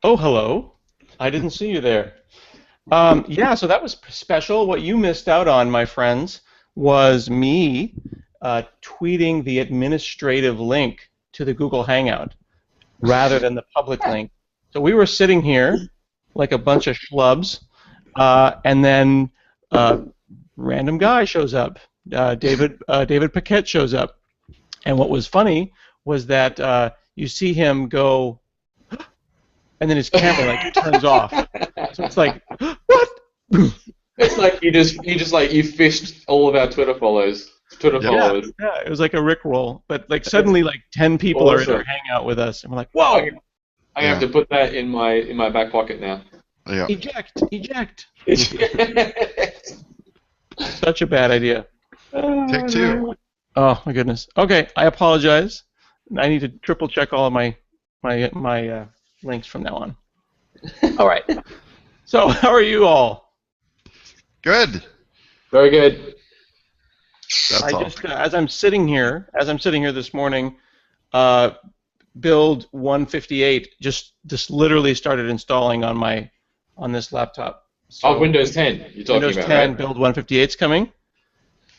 Oh, hello. I didn't see you there. Yeah, so that was special. What you missed out on, my friends, was me tweeting the administrative link to the Google Hangout rather than the public link. So we were sitting here like a bunch of schlubs, and then random guy shows up. David Paquette shows up, and what was funny was that you see him go, and then his camera like turns off. So it's like, what? It's like you fished all of our Twitter Yep. Yeah, followers. yeah, it was like a Rickroll, but like suddenly like 10 people are in our Awesome. hangout with us, and we're like, I'm whoa, gonna I'm gonna have to put that in my back pocket now. Yeah. eject, eject. Such a bad idea. Take two. Oh my goodness. Okay, I apologize. I need to triple check all of my links from now on. All right. So how are you all? Good. Very good. That's I all. just as I'm sitting here this morning, build 158 just literally started installing on this laptop. So Oh, Windows 10. You're talking Windows about, 10 right? build 158 is coming,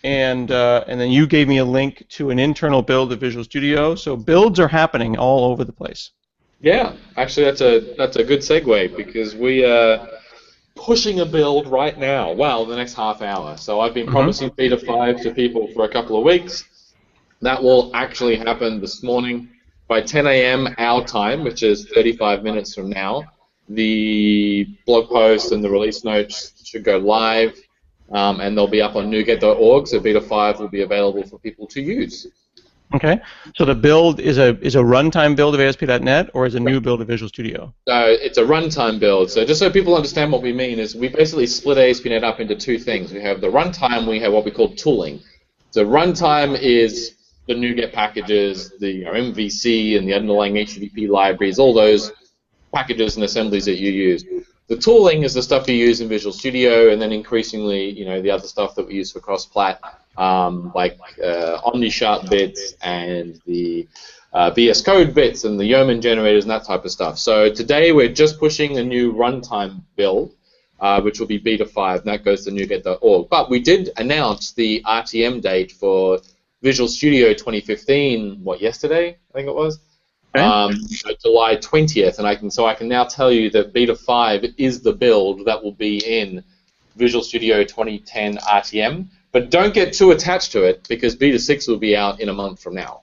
and then you gave me a link to an internal build of Visual Studio. So builds are happening all over the place. Yeah, actually, that's a good segue because we are pushing a build right now. Well, in the next half hour. So I've been promising Beta 5 to people for a couple of weeks. That will actually happen this morning by 10 a.m. our time, which is 35 minutes from now. The blog post and the release notes should go live, and they'll be up on NuGet.org. So Beta 5 will be available for people to use. Okay. So the build is a runtime build of ASP.NET, or is a new build of Visual Studio? So it's a runtime build. So just so people understand what we mean is we basically split ASP.NET up into two things. We have the runtime, we have what we call tooling. So runtime is the NuGet packages, the MVC and the underlying HTTP libraries, all those packages and assemblies that you use. The tooling is the stuff you use in Visual Studio, and then increasingly, the other stuff that we use for cross-plat, like OmniSharp bits and the VS Code bits and the Yeoman generators and that type of stuff. So today we're just pushing a new runtime build, which will be Beta 5, and that goes to NuGet.org. But we did announce the RTM date for Visual Studio 2015, yesterday, I think it was? Okay. So July 20th, and I can now tell you that Beta 5 is the build that will be in Visual Studio 2010 RTM. But don't get too attached to it because Beta 6 will be out in a month from now.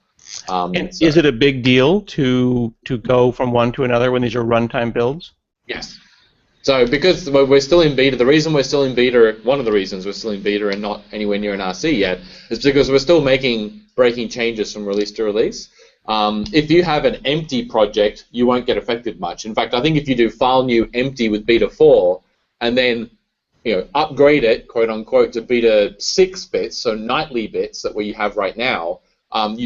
And So- is it a big deal to go from one to another when these are runtime builds? Yes. So because we're still in beta, the reason we're still in beta, one of the reasons we're still in beta and not anywhere near an RC yet, is because we're still making breaking changes from release to release. If you have an empty project, you won't get affected much. In fact, I think if you do file new empty with beta 4 and then upgrade it, quote unquote, to beta 6 bits, so nightly bits that we have right now,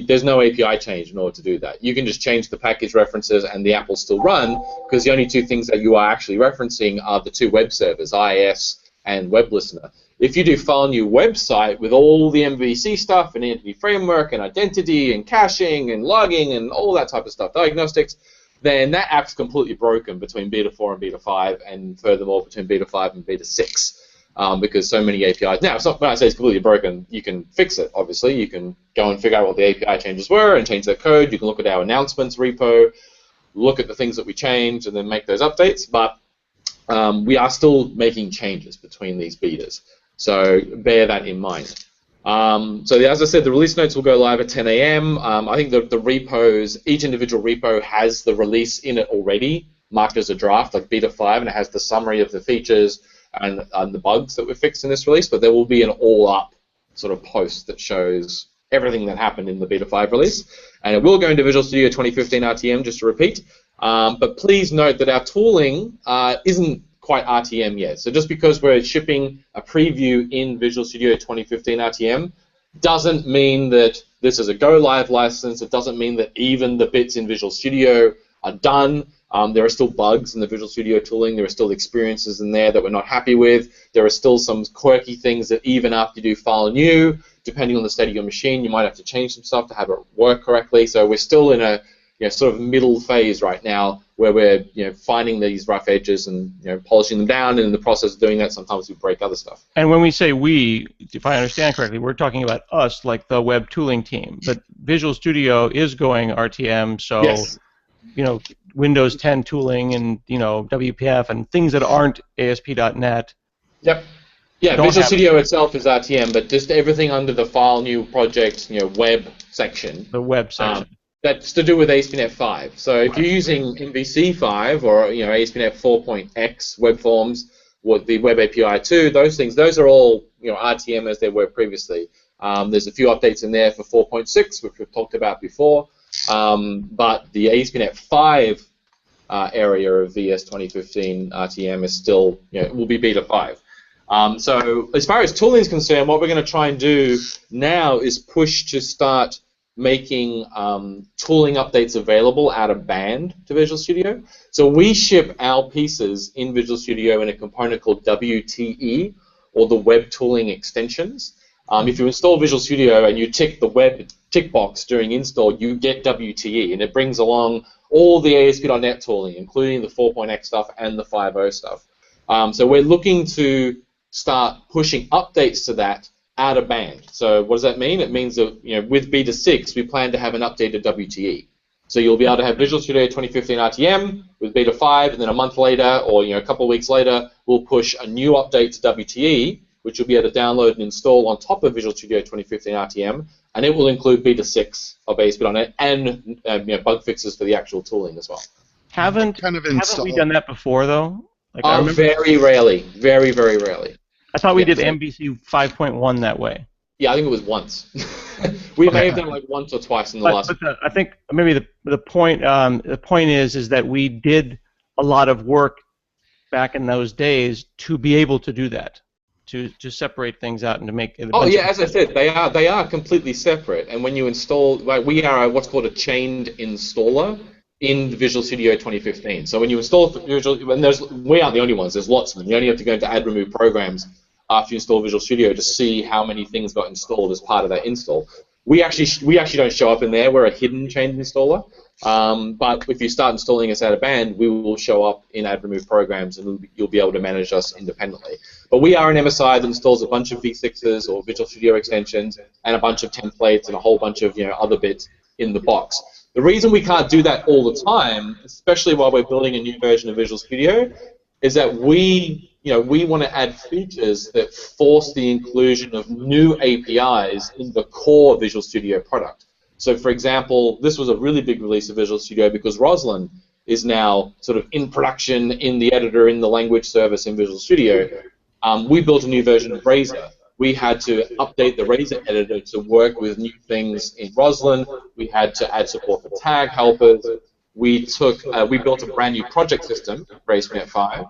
there's no API change in order to do that. You can just change the package references and the app will still run because the only two things that you are actually referencing are the two web servers, IIS and Web Listener. If you do file new website with all the MVC stuff and entity framework and identity and caching and logging and all that type of stuff, diagnostics, then that app's completely broken between Beta 4 and Beta 5, and furthermore between Beta 5 and Beta 6. Because so many APIs. Now, when I say it's completely broken, you can fix it, obviously. You can go and figure out what the API changes were and change that code. You can look at our announcements repo, look at the things that we changed, and then make those updates. But we are still making changes between these betas. So bear that in mind. As I said, the release notes will go live at 10 a.m. I think the repos, each individual repo has the release in it already, marked as a draft, like Beta 5, and it has the summary of the features and the bugs that were fixed in this release, but there will be an all-up sort of post that shows everything that happened in the Beta 5 release. And it will go into Visual Studio 2015 RTM, just to repeat. But please note that our tooling isn't quite RTM yet. So just because we're shipping a preview in Visual Studio 2015 RTM doesn't mean that this is a go-live license. It doesn't mean that even the bits in Visual Studio are done. There are still bugs in the Visual Studio tooling. There are still experiences in there that we're not happy with. There are still some quirky things that even after you do file new, depending on the state of your machine, you might have to change some stuff to have it work correctly. So we're still in a sort of middle phase right now where we're finding these rough edges and polishing them down, and in the process of doing that, sometimes we break other stuff. And when we say we, if I understand correctly, we're talking about us, like the web tooling team. But Visual Studio is going RTM, so Yes. Windows 10 tooling and WPF and things that aren't ASP.NET. Yep. Yeah, Visual Studio itself is RTM, but just everything under the file, new project, web section. The web section. That's to do with ASP.NET 5. So if you're using MVC 5 or ASP.NET 4.x web forms, or the Web API 2, those are all RTM as they were previously. There's a few updates in there for 4.6, which we've talked about before, but the ASP.NET 5 area of VS 2015 RTM is still, will be beta 5. So as far as tooling is concerned, what we're going to try and do now is push to start making tooling updates available out of band to Visual Studio. So we ship our pieces in Visual Studio in a component called WTE, or the Web Tooling Extensions. If you install Visual Studio and you tick the web tick box during install, you get WTE, and it brings along all the ASP.NET tooling, including the 4.x stuff and the 5.0 stuff. So we're looking to start pushing updates to that out of band. So what does that mean? It means that with Beta 6, we plan to have an updated WTE. So you'll be able to have Visual Studio 2015 RTM with Beta 5, and then a month later, or a couple of weeks later, we'll push a new update to WTE, which you'll be able to download and install on top of Visual Studio 2015 RTM, and it will include Beta 6 of ASP.NET and bug fixes for the actual tooling as well. Haven't we done that before, though? Like, very rarely. Very, very rarely. I thought we did MVC 5.1 that way. Yeah, I think it was once. We may have done like once or twice in the last. But I think maybe the point is that we did a lot of work back in those days to be able to do that, to separate things out and to make. As I said, they are completely separate. And when you install, like, we are what's called a chained installer in Visual Studio 2015. So when you install Visual, we aren't the only ones. There's lots of them. You only have to go into Add Remove Programs after you install Visual Studio to see how many things got installed as part of that install. We actually don't show up in there. We're a hidden chained installer. But if you start installing us out of band, we will show up in Add Remove Programs, and you'll be able to manage us independently. But we are an MSI that installs a bunch of V6s or Visual Studio extensions and a bunch of templates and a whole bunch of other bits in the box. The reason we can't do that all the time, especially while we're building a new version of Visual Studio, is that we want to add features that force the inclusion of new APIs in the core Visual Studio product. So, for example, this was a really big release of Visual Studio because Roslyn is now sort of in production in the editor, in the language service in Visual Studio. We built a new version of Razor. We had to update the Razor editor to work with new things in Roslyn. We had to add support for tag helpers. We built a brand new project system for ASP.NET 5,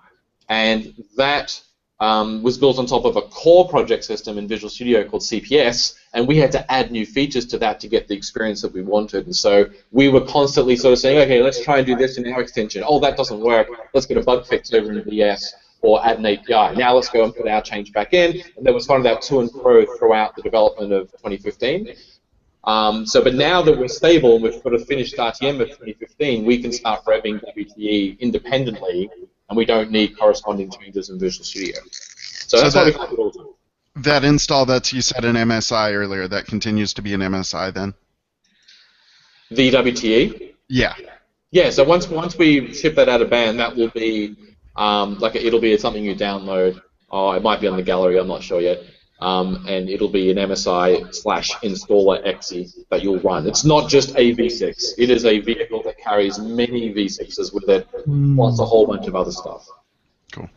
and that was built on top of a core project system in Visual Studio called CPS, and we had to add new features to that to get the experience that we wanted. And so we were constantly sort of saying, okay, let's try and do this in our extension. Oh, that doesn't work. Let's get a bug fix over in VS or add an API. Now let's go and put our change back in. And there was kind of that to and fro throughout the development of 2015. But now that we're stable and we've got a finished RTM of 2015, we can start revving WTE independently, and we don't need corresponding changes in Visual Studio. So that's why we can't do it all the time. That install that you said an MSI earlier, that continues to be an MSI then? The WTE? Yeah. Yeah, so once we ship that out of band, that will be, it'll be something you download. Oh, it might be on the gallery, I'm not sure yet. And it'll be an MSI/installer exe that you'll run. It's not just a V6. It is a vehicle that carries many V6s with it, plus a whole bunch of other stuff. Cool.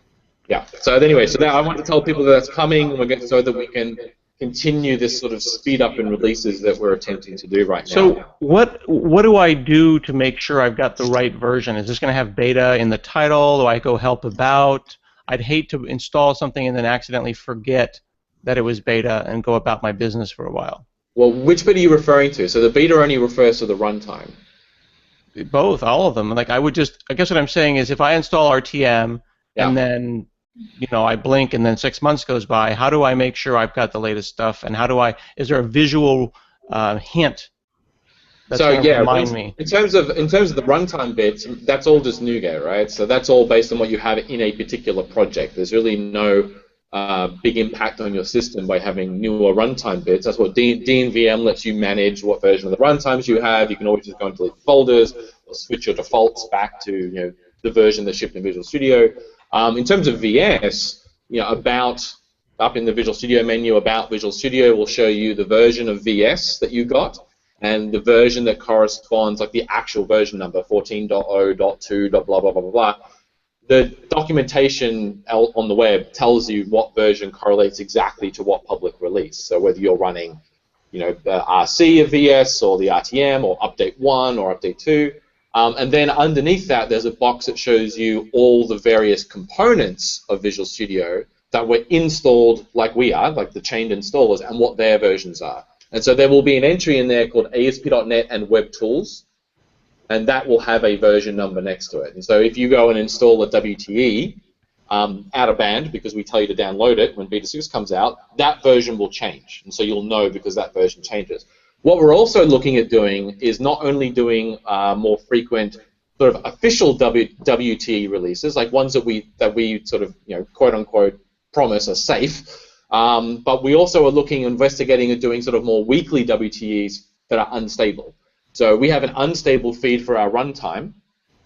Yeah. So anyway, now I want to tell people that that's coming, so that we can continue this sort of speed up in releases that we're attempting to do right now. So what do I do to make sure I've got the right version? Is this going to have beta in the title? Do I go help about? I'd hate to install something and then accidentally forget that it was beta and go about my business for a while. Well, which bit are you referring to? So the beta only refers to the runtime. Both, all of them. Like I guess what I'm saying is if I install RTM and then I blink and then 6 months goes by, how do I make sure I've got the latest stuff, and is there a visual hint That's So going to yeah, remind me. in terms of the runtime bits, that's all just NuGet, right? So that's all based on what you have in a particular project. There's really no big impact on your system by having newer runtime bits. That's what DNVM lets you manage what version of the runtimes you have. You can always just go and delete folders or switch your defaults back to the version that's shipped in Visual Studio. In terms of VS, about up in the Visual Studio menu, about Visual Studio will show you the version of VS that you got and the version that corresponds, like the actual version number, 14.0.2, blah, blah, blah, blah, blah. The documentation on the web tells you what version correlates exactly to what public release. So whether you're running, the RC of VS or the RTM or update 1 or update 2. And then underneath that, there's a box that shows you all the various components of Visual Studio that were installed like we are, like the chained installers, and what their versions are. And so there will be an entry in there called ASP.NET and Web Tools, and that will have a version number next to it. And so if you go and install a WTE out of band, because we tell you to download it when Beta 6 comes out, that version will change. And so you'll know because that version changes. What we're also looking at doing is not only doing more frequent sort of official WTE releases, like ones that we sort of, quote unquote, promise are safe, but we also are investigating and doing sort of more weekly WTEs that are unstable. So we have an unstable feed for our runtime.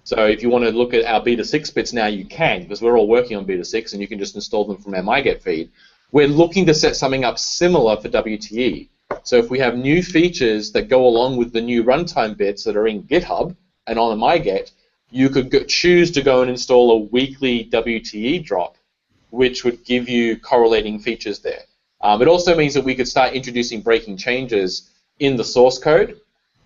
So if you want to look at our Beta 6 bits now, you can, because we're all working on Beta 6, and you can just install them from our MyGet feed. We're looking to set something up similar for WTE. So if we have new features that go along with the new runtime bits that are in GitHub and on a MyGet, you could choose to go and install a weekly WTE drop, which would give you correlating features there. It also means that we could start introducing breaking changes in the source code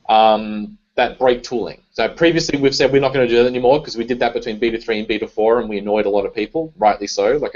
that break tooling. So previously we've said we're not going to do that anymore because we did that between Beta 3 and Beta 4 and we annoyed a lot of people, rightly so. Like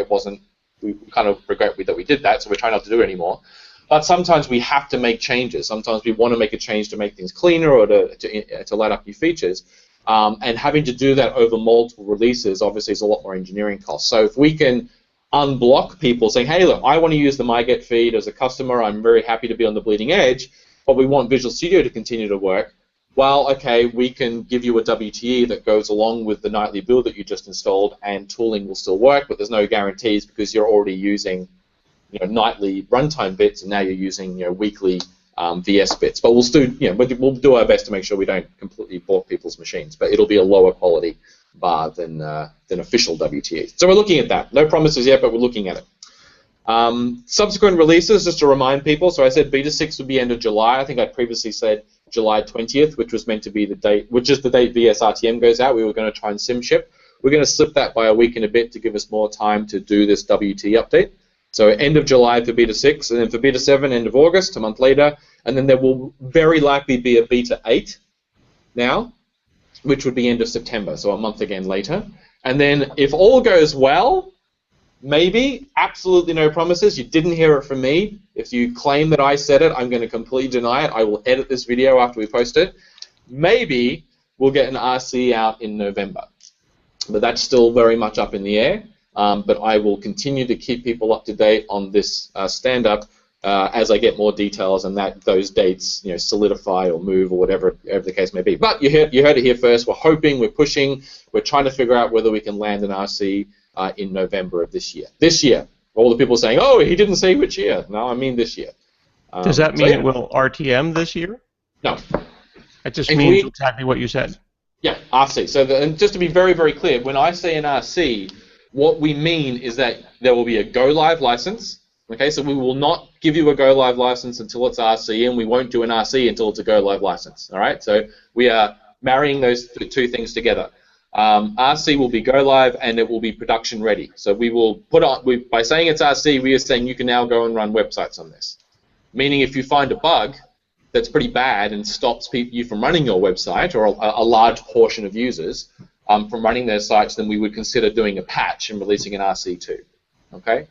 we kind of regret that we did that, so we're trying not to do it anymore. But sometimes we have to make changes. Sometimes we want to make a change to make things cleaner or to light up new features. And having to do that over multiple releases obviously is a lot more engineering costs. So if we can unblock people saying, hey, look, I want to use the MyGet feed as a customer. I'm very happy to be on the bleeding edge, but we want Visual Studio to continue to work. Well, okay, we can give you a WTE that goes along with the nightly build that you just installed, and tooling will still work, but there's no guarantees because you're already using nightly runtime bits, and now you're using weekly VS bits. But we'll still, we'll do our best to make sure we don't completely balk people's machines. But it'll be a lower quality bar than official WTE. So we're looking at that. No promises yet, but we're looking at it. Subsequent releases, just to remind people. So I said Beta 6 would be end of July. I think I previously said July 20th, which was meant to be the date, which is the date VS RTM goes out. We were going to try and sim ship. We're going to slip that by a week and a bit to give us more time to do this WT update. So end of July for Beta 6, and then for Beta 7, end of August, a month later, and then there will very likely be a Beta 8 now, which would be end of September, so a month again later. And then if all goes well, maybe, absolutely no promises, you didn't hear it from me. If you claim that I said it, I'm going to completely deny it. I will edit this video after we post it. Maybe we'll get an RC out in November. But that's still very much up in the air. But I will continue to keep people up to date on this stand-up as I get more details and those dates solidify or move or whatever the case may be. But you heard it here first. We're hoping, we're pushing, we're trying to figure out whether we can land an RC in November of this year. This year. All the people saying, oh, he didn't say which year. No, I mean this year. Does that mean it will RTM this year? No. It just means exactly what you said. Yeah, RC. So and just to be very, very clear, when I say an RC, what we mean is that there will be a go live license. Okay, so we will not give you a go live license until it's RC, and we won't do an RC until it's a go live license. All right, so we are marrying those two things together. RC will be go live, and it will be production ready. So we will put on by saying it's RC, we are saying you can now go and run websites on this. Meaning, if you find a bug that's pretty bad and stops you from running your website, or a large portion of users from running their sites, then we would consider doing a patch and releasing an RC2. Okay,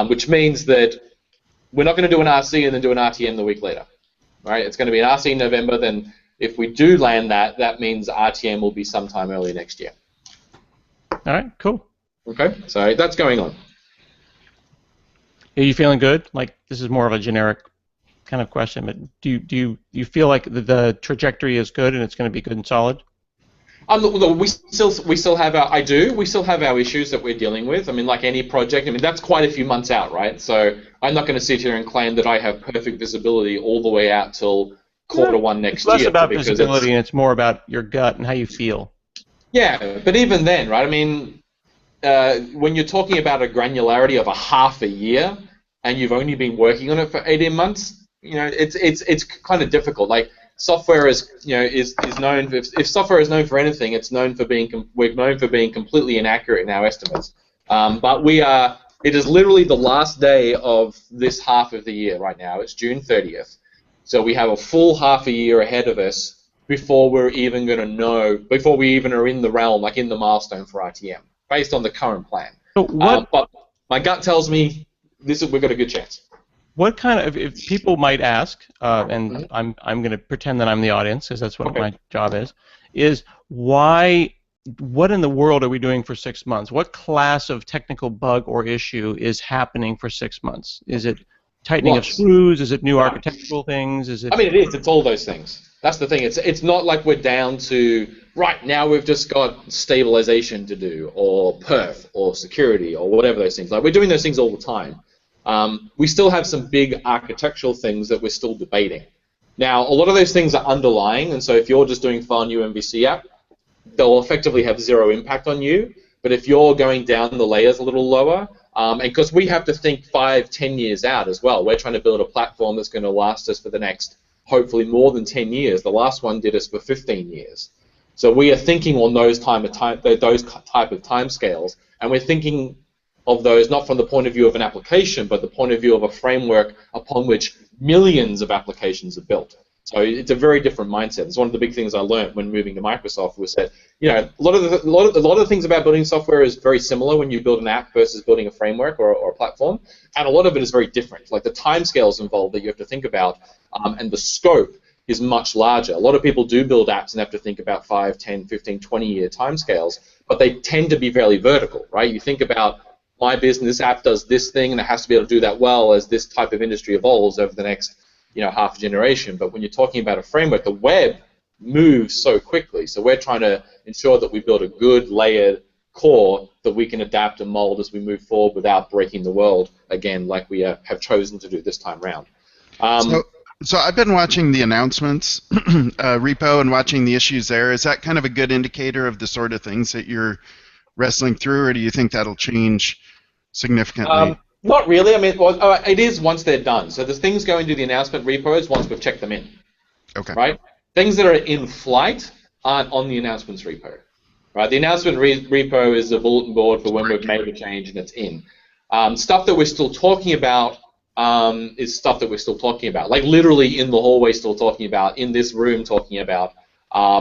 which means that we're not going to do an RC and then do an RTM the week later. Right? It's going to be an RC in November. Then, if we do land that, that means RTM will be sometime early next year. All right, cool. Okay, so that's going on. Are you feeling good? Like this is more of a generic kind of question, but do you feel like the trajectory is good and it's going to be good and solid? Look, we still have we still have our issues that we're dealing with. I mean, like any project, I mean that's quite a few months out, right? So I'm not going to sit here and claim that I have perfect visibility all the way out till quarter one It's next less year, about because visibility and it's more about your gut and how you feel. yeah. But even then, right? I mean, when you're talking about a granularity of a half a year and you've only been working on it for 18 months, it's kind of difficult. Like software is known if software is known for anything, it's known for we're known for being completely inaccurate in our estimates. But it is literally the last day of this half of the year right now. It's June 30th. So we have a full half a year ahead of us before we're even going to know, before we even are in the realm, like in the milestone for RTM, based on the current plan. So what But my gut tells me we've got a good chance. what kind of if people might ask, and Mhm. I'm going to pretend that I'm the audience because that's what Okay. my job is why? What in the world are we doing for 6 months? What class of technical bug or issue is happening for 6 months? Is it tightening of Lots. screws? Is it new architectural things? Is I it mean, it is. It's all those things. That's the thing. It's not like we're down to right now. We've just got stabilization to do, or perf, or security, or whatever those things. Like we're doing those things all the time. We still have some big architectural things that we're still debating. Now, a lot of those things are underlying, and so if you're just doing file new MVC app, they'll effectively have zero impact on you. But if you're going down the layers a little lower, and because we have to think 5, 10 years out as well, we're trying to build a platform that's going to last us for the next, hopefully more than 10 years. The last one did us for 15 years. So we are thinking on those type of time scales, and we're thinking of those not from the point of view of an application, but the point of view of a framework upon which millions of applications are built. So it's a very different mindset. It's one of the big things I learned when moving to Microsoft was that a lot of the things about building software is very similar when you build an app versus building a framework or a platform, and a lot of it is very different. Like the timescales involved that you have to think about, and the scope is much larger. A lot of people do build apps and have to think about 5, 10, 15, 20-year timescales, but they tend to be fairly vertical, right? You think about my business app does this thing and it has to be able to do that well as this type of industry evolves over the next half a generation. But when you're talking about a framework, the web moves so quickly. So we're trying to ensure that we build a good layered core that we can adapt and mold as we move forward without breaking the world again, like we have chosen to do this time round. So, so I've been watching the announcements repo and watching the issues there. Is that kind of a good indicator of the sort of things that you're wrestling through, or do you think that'll change significantly? Not really. I mean, it is once they're done. So the things go into the announcement repos once we've checked them in, Okay. right? Things that are in flight aren't on the announcements repo, right? The announcement repo is a bulletin board for when we've made a change and it's in. Stuff that we're still talking about is stuff that we're still talking about, like literally in the hallway still talking about, in this room talking about,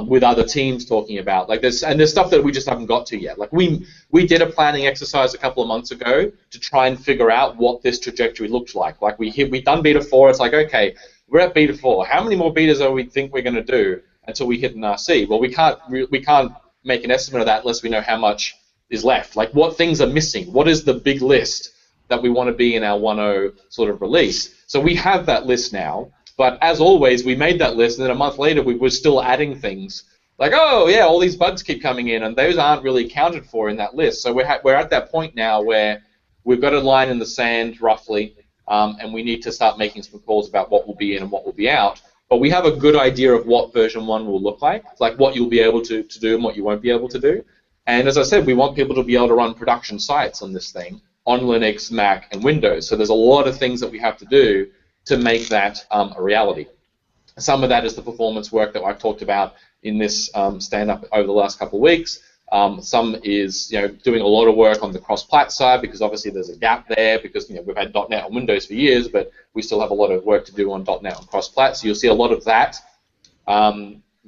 with other teams talking about. Like there's stuff that we just haven't got to yet. Like we did a planning exercise a couple of months ago to try and figure out what this trajectory looked like. Like we've done beta 4. It's like, okay, we're at beta 4. How many more betas are we think we're going to do until we hit an RC? Well, we can't make an estimate of that unless we know how much is left. Like what things are missing? What is the big list that we want to be in our 1.0 sort of release? So we have that list now. But as always, we made that list, and then a month later, we were still adding things. Like, oh, yeah, all these bugs keep coming in, and those aren't really accounted for in that list. So we're at that point now where we've got a line in the sand, roughly, and we need to start making some calls about what will be in and what will be out. But we have a good idea of what version 1 will look like what you'll be able to do and what you won't be able to do. And as I said, we want people to be able to run production sites on this thing, on Linux, Mac, and Windows. So there's a lot of things that we have to do to make that a reality. Some of that is the performance work that I've talked about in this stand-up over the last couple of weeks. Some is doing a lot of work on the cross-plat side, because obviously there's a gap there, because we've had .NET on Windows for years, but we still have a lot of work to do on .NET on cross-plat. So you'll see a lot of that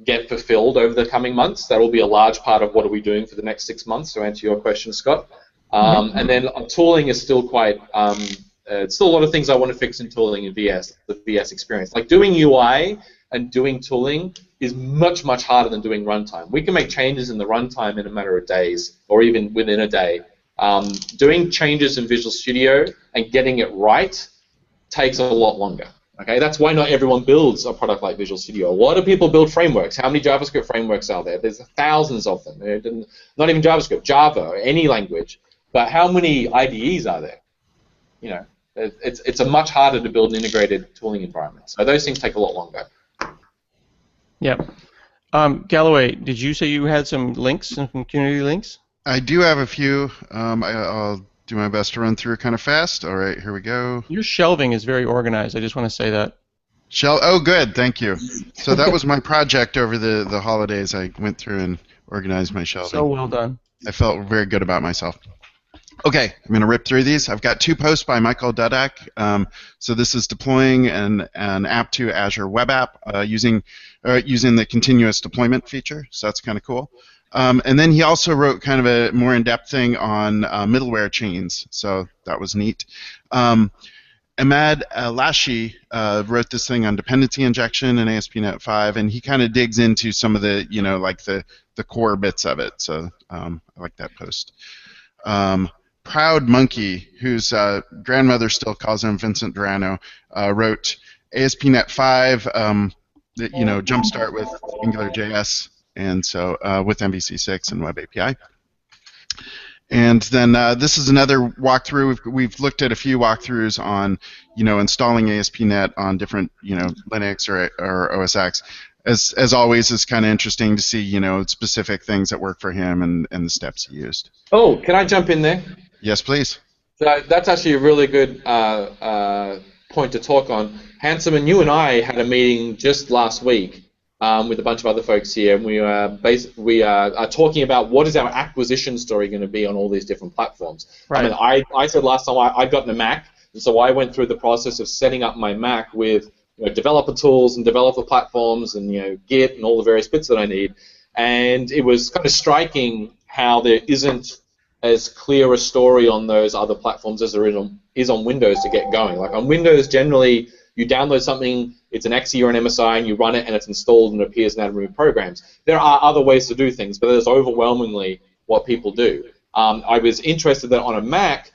get fulfilled over the coming months. That will be a large part of what are we doing for the next 6 months, to answer your question, Scott. And then tooling is still quite... it's still a lot of things I want to fix in tooling in VS, the VS experience. Like doing UI and doing tooling is much, much harder than doing runtime. We can make changes in the runtime in a matter of days, or even within a day. Doing changes in Visual Studio and getting it right takes a lot longer. Okay, that's why not everyone builds a product like Visual Studio. A lot of people build frameworks. How many JavaScript frameworks are there? There's thousands of them. Not even JavaScript, Java, or any language. But how many IDEs are there? You know, it's a much harder to build an integrated tooling environment. So those things take a lot longer. Yeah. Galloway, did you say you had some links, some community links? I do have a few. I'll do my best to run through kind of fast. All right, here we go. Your shelving is very organized. I just want to say that. Oh, good. Thank you. So that was my project over the holidays. I went through and organized my shelving. So well done. I felt very good about myself. Okay, I'm going to rip through these. I've got 2 posts by Michael Dudak. So this is deploying an app to Azure Web App using the continuous deployment feature. So that's kind of cool. And then he also wrote kind of a more in-depth thing on middleware chains. So that was neat. Ahmad Lashi wrote this thing on dependency injection in ASP.NET 5, and he kind of digs into some of the, like the core bits of it. So I like that post. Proud Monkey, whose grandmother still calls him Vincent Durano, wrote ASP.NET 5, jumpstart with AngularJS, and so with MVC6 and Web API. And then this is another walkthrough. We've looked at a few walkthroughs on, installing ASP.NET on different, Linux or OS X. As always, it's kind of interesting to see, specific things that work for him and the steps he used. Oh, can I jump in there? Yes, please. So that's actually a really good point to talk on. Handsome and you and I had a meeting just last week with a bunch of other folks here, and we are talking about what is our acquisition story going to be on all these different platforms. Right. I mean, I said last time I'd gotten a Mac, and so I went through the process of setting up my Mac with developer tools and developer platforms and Git and all the various bits that I need, and it was kind of striking how there isn't as clear a story on those other platforms as there is on Windows to get going. Like on Windows, generally, you download something, it's an exe or an MSI, and you run it, and it's installed and appears in Atom Remove Programs. There are other ways to do things, but that's overwhelmingly what people do. I was interested that on a Mac,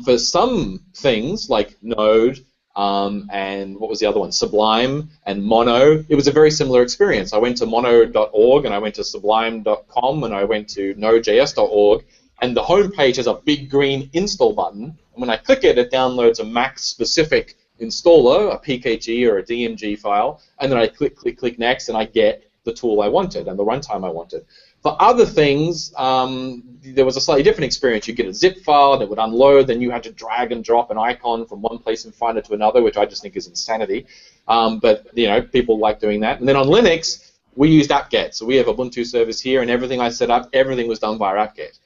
for some things like Node and what was the other one, Sublime and Mono, it was a very similar experience. I went to mono.org, and I went to sublime.com, and I went to nodejs.org, and the home page has a big green install button, and when I click it, it downloads a Mac-specific installer, a PKG or a DMG file, and then I click next, and I get the tool I wanted and the runtime I wanted. For other things, there was a slightly different experience. You get a zip file, and it would unload, then you had to drag and drop an icon from one place in Finder to another, which I just think is insanity. But people like doing that. And then on Linux, we used apt-get. So we have Ubuntu servers here, and everything I set up, everything was done via apt-get.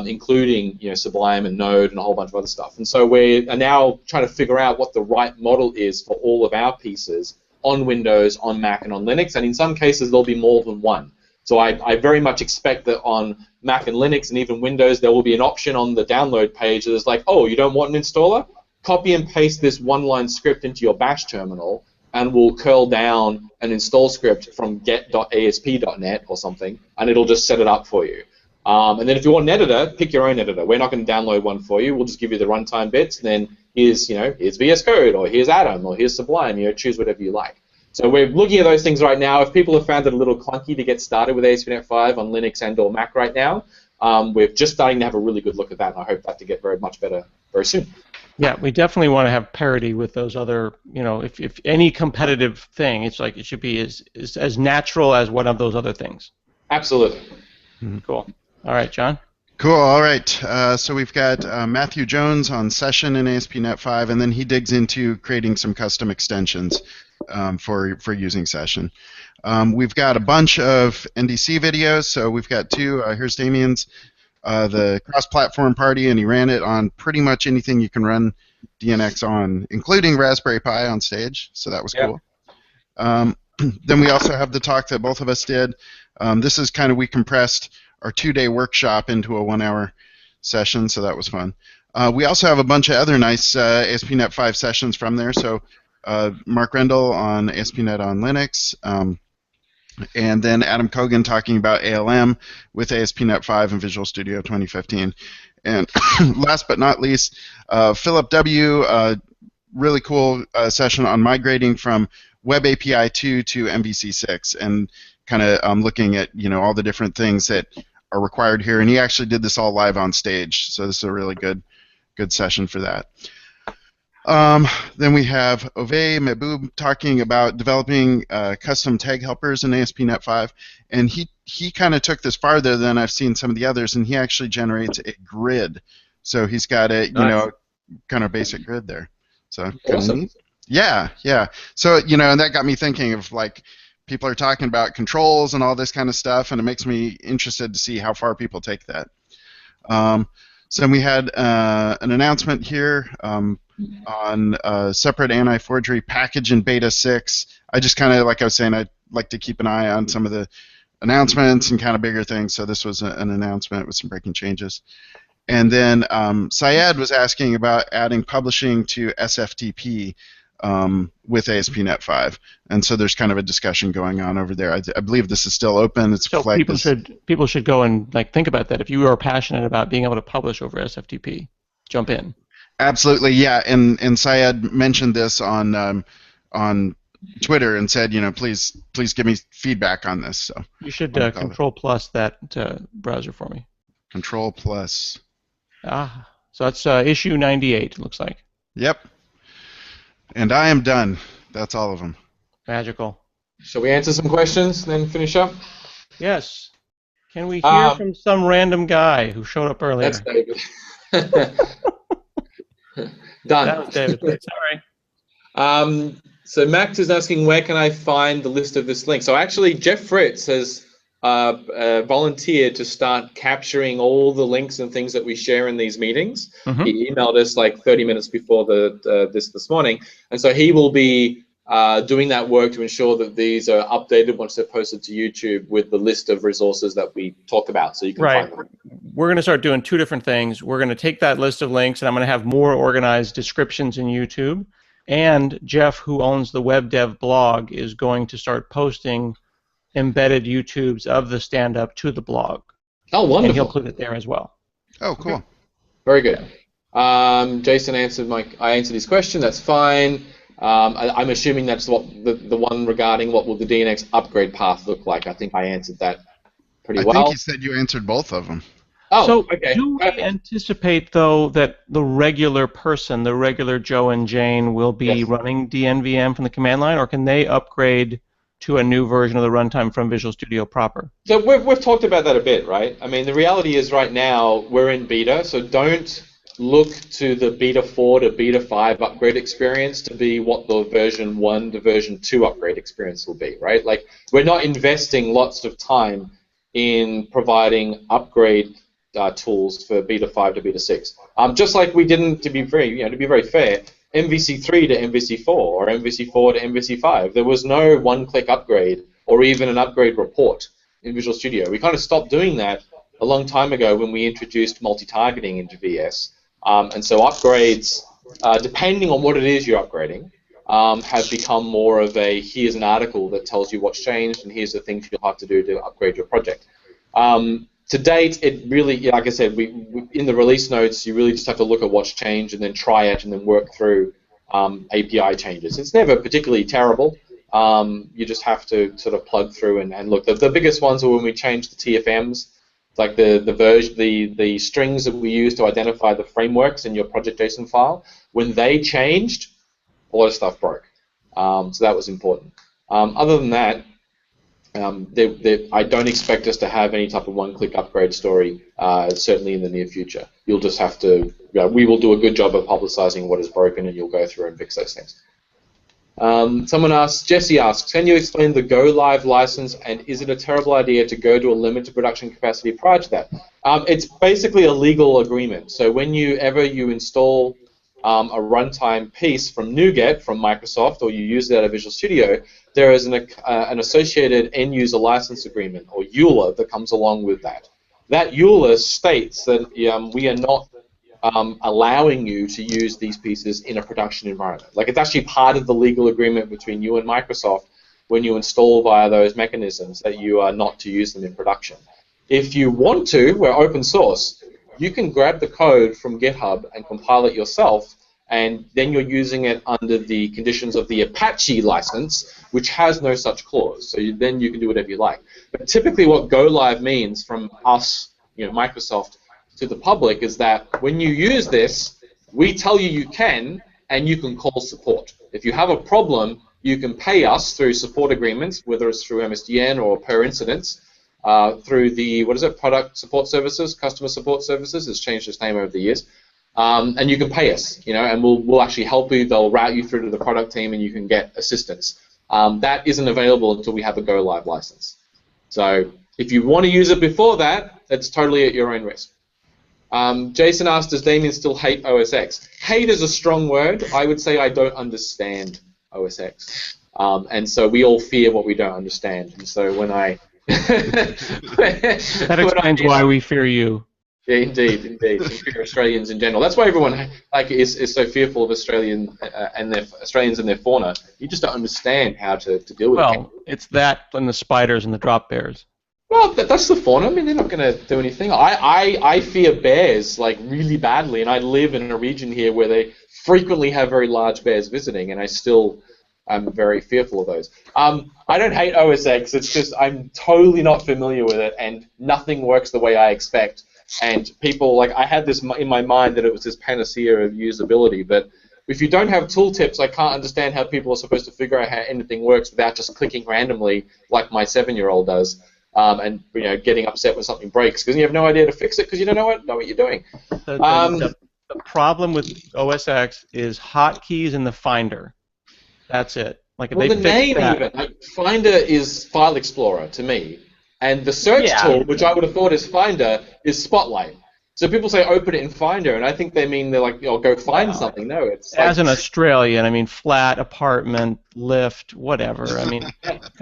Including Sublime and Node and a whole bunch of other stuff. And so we are now trying to figure out what the right model is for all of our pieces on Windows, on Mac, and on Linux. And in some cases, there'll be more than one. So I very much expect that on Mac and Linux and even Windows, there will be an option on the download page that is like, oh, you don't want an installer? Copy and paste this one-line script into your bash terminal, and we'll curl down an install script from get.asp.net or something, and it'll just set it up for you. And then if you want an editor, pick your own editor. We're not going to download one for you. We'll just give you the runtime bits. And then here's VS Code, or here's Atom, or here's Sublime. Choose whatever you like. So we're looking at those things right now. If people have found it a little clunky to get started with ASP.NET 5 on Linux and/or Mac right now, we're just starting to have a really good look at that, and I hope that to get very much better very soon. Yeah, we definitely want to have parity with those other. If any competitive thing, it's like it should be as natural as one of those other things. Absolutely. Cool. All right, John. Cool. All right. So we've got Matthew Jones on Session in ASP.NET 5, and then he digs into creating some custom extensions for using Session. We've got a bunch of NDC videos. So we've got 2. Here's Damien's, the cross-platform party, and he ran it on pretty much anything you can run DNX on, including Raspberry Pi on stage. So that was cool. Then we also have the talk that both of us did. This is kind of, we compressed our 2-day workshop into a 1-hour session, so that was fun. We also have a bunch of other nice ASP.NET 5 sessions from there. So Mark Rendell on ASP.NET on Linux, and then Adam Kogan talking about ALM with ASP.NET 5 and Visual Studio 2015. And last but not least, Philip W. really cool session on migrating from Web API 2 to MVC 6 and kind of looking at all the different things that are required here. And he actually did this all live on stage, so this is a really good session for that. Then we have Ove Mehboob talking about developing custom tag helpers in ASP.NET 5, and he kind of took this farther than I've seen some of the others, and he actually generates a grid. So he's got a kind of basic grid there. So kind of neat. Yeah. So and that got me thinking of like people are talking about controls and all this kind of stuff, and it makes me interested to see how far people take that. So then we had an announcement here on separate anti-forgery package in beta 6. I just kind of, like I was saying, I like to keep an eye on some of the announcements and kind of bigger things, so this was an announcement with some breaking changes. And then Syed was asking about adding publishing to SFTP with ASP.NET 5, and so there's kind of a discussion going on over there. I believe this is still open. It's so people should go and think about that. If you are passionate about being able to publish over SFTP, jump in. Absolutely, yeah. And Syed mentioned this on Twitter and said, please give me feedback on this. So you should control plus that browser for me. Control plus. So that's issue 98. It looks like. Yep. And I am done. That's all of them. Magical. Shall we answer some questions and then finish up? Yes. Can we hear from some random guy who showed up earlier? That's David. Done. That was David. Sorry. So Max is asking, where can I find the list of this link? So actually, Jeff Fritz has volunteered to start capturing all the links and things that we share in these meetings. Mm-hmm. He emailed us like 30 minutes before this morning, and so he will be doing that work to ensure that these are updated once they're posted to YouTube with the list of resources that we talked about, so you can find them. We're going to start doing two different things. We're going to take that list of links, and I'm going to have more organized descriptions in YouTube. And Jeff, who owns the web dev blog, is going to start posting embedded YouTubes of the stand-up to the blog. Oh, wonderful. And he'll put it there as well. Oh, cool. Okay. Very good. Jason answered I answered his question. That's fine. I'm assuming that's what the one regarding what will the DNX upgrade path look like. I think I answered that pretty well. I think you said you answered both of them. Oh, so okay. Do we anticipate, though, that the regular person, the regular Joe and Jane, will be running DNVM from the command line, or can they upgrade to a new version of the runtime from Visual Studio proper? So we've talked about that a bit, right? I mean, the reality is right now we're in beta, so don't look to the beta 4 to beta 5 upgrade experience to be what the version 1 to version 2 upgrade experience will be, right? Like, we're not investing lots of time in providing upgrade tools for beta 5 to beta 6. Just like we didn't, to be very fair, MVC3 to MVC4 or MVC4 to MVC5. There was no one-click upgrade or even an upgrade report in Visual Studio. We kind of stopped doing that a long time ago when we introduced multi-targeting into VS. And so upgrades, depending on what it is you're upgrading, have become more of a, here's an article that tells you what's changed and here's the things you'll have to do to upgrade your project. To date, it really, like I said, we in the release notes, you really just have to look at what's changed and then try it and then work through API changes. It's never particularly terrible. You just have to sort of plug through and look. The biggest ones were when we changed the TFMs, like the strings that we use to identify the frameworks in your project JSON file. When they changed, a lot of stuff broke. So that was important. Other than that, I don't expect us to have any type of one-click upgrade story, certainly in the near future. You'll just have to, we will do a good job of publicizing what is broken, and you'll go through and fix those things. Jesse asks, can you explain the Go Live license, and is it a terrible idea to go to a limited production capacity prior to that? It's basically a legal agreement. So whenever you install a runtime piece from NuGet from Microsoft, or you use it out of Visual Studio, there is an associated end-user license agreement, or EULA, that comes along with that. That EULA states that we are not allowing you to use these pieces in a production environment. Like, it's actually part of the legal agreement between you and Microsoft when you install via those mechanisms that you are not to use them in production. If you want to, we're open source. You can grab the code from GitHub and compile it yourself and then you're using it under the conditions of the Apache license, which has no such clause. So then you can do whatever you like. But typically what go live means from us, Microsoft, to the public is that when you use this, we tell you you can, and you can call support. If you have a problem, you can pay us through support agreements, whether it's through MSDN or per incidence, through the, product support services, customer support services. It's changed its name over the years. And you can pay us, and we'll actually help you. They'll route you through to the product team, and you can get assistance. That isn't available until we have a go live license. So if you want to use it before that, it's totally at your own risk. Jason asked, does Damien still hate OS X? Hate is a strong word. I would say I don't understand OS X. And so we all fear what we don't understand. And so when I... That explains why we fear you. Yeah, indeed. We fear Australians in general. That's why everyone is so fearful of Australians and their fauna. You just don't understand how to deal with it. Well, it's that and the spiders and the drop bears. Well, that's the fauna. I mean, they're not going to do anything. I fear bears like really badly, and I live in a region here where they frequently have very large bears visiting, and I'm very fearful of those. I don't hate OS X. It's just I'm totally not familiar with it, and nothing works the way I expect. And people, I had this in my mind that it was this panacea of usability, but if you don't have tooltips, I can't understand how people are supposed to figure out how anything works without just clicking randomly like my 7-year-old does, and getting upset when something breaks because you have no idea to fix it because you don't know what you're doing. The problem with OS X is hotkeys in the Finder. That's it. Well, the name even. Finder is File Explorer to me. And the search tool, which I would have thought is Finder, is Spotlight. So people say open it in Finder, and I think they mean they're like, go find something. No, it's as an Australian, I mean, flat, apartment, lift, whatever. I mean,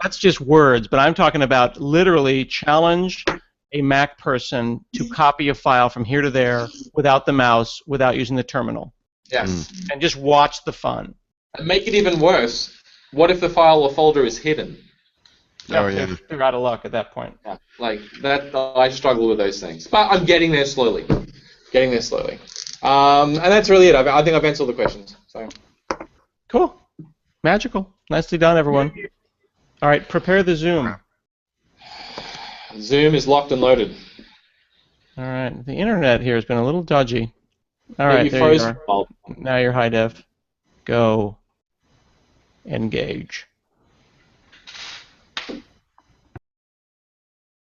that's just words. But I'm talking about literally challenge a Mac person to copy a file from here to there without the mouse, without using the terminal. Yes. And just watch the fun. And make it even worse. What if the file or folder is hidden? Oh, yeah. You're out of luck at that point. Yeah, like that. I struggle with those things, but I'm getting there slowly. And that's really it. I think I've answered all the questions. So. Cool. Magical. Nicely done, everyone. All right, prepare the Zoom. Zoom is locked and loaded. All right. The internet here has been a little dodgy. All right, there you are. Now you're high def. Go. Engage.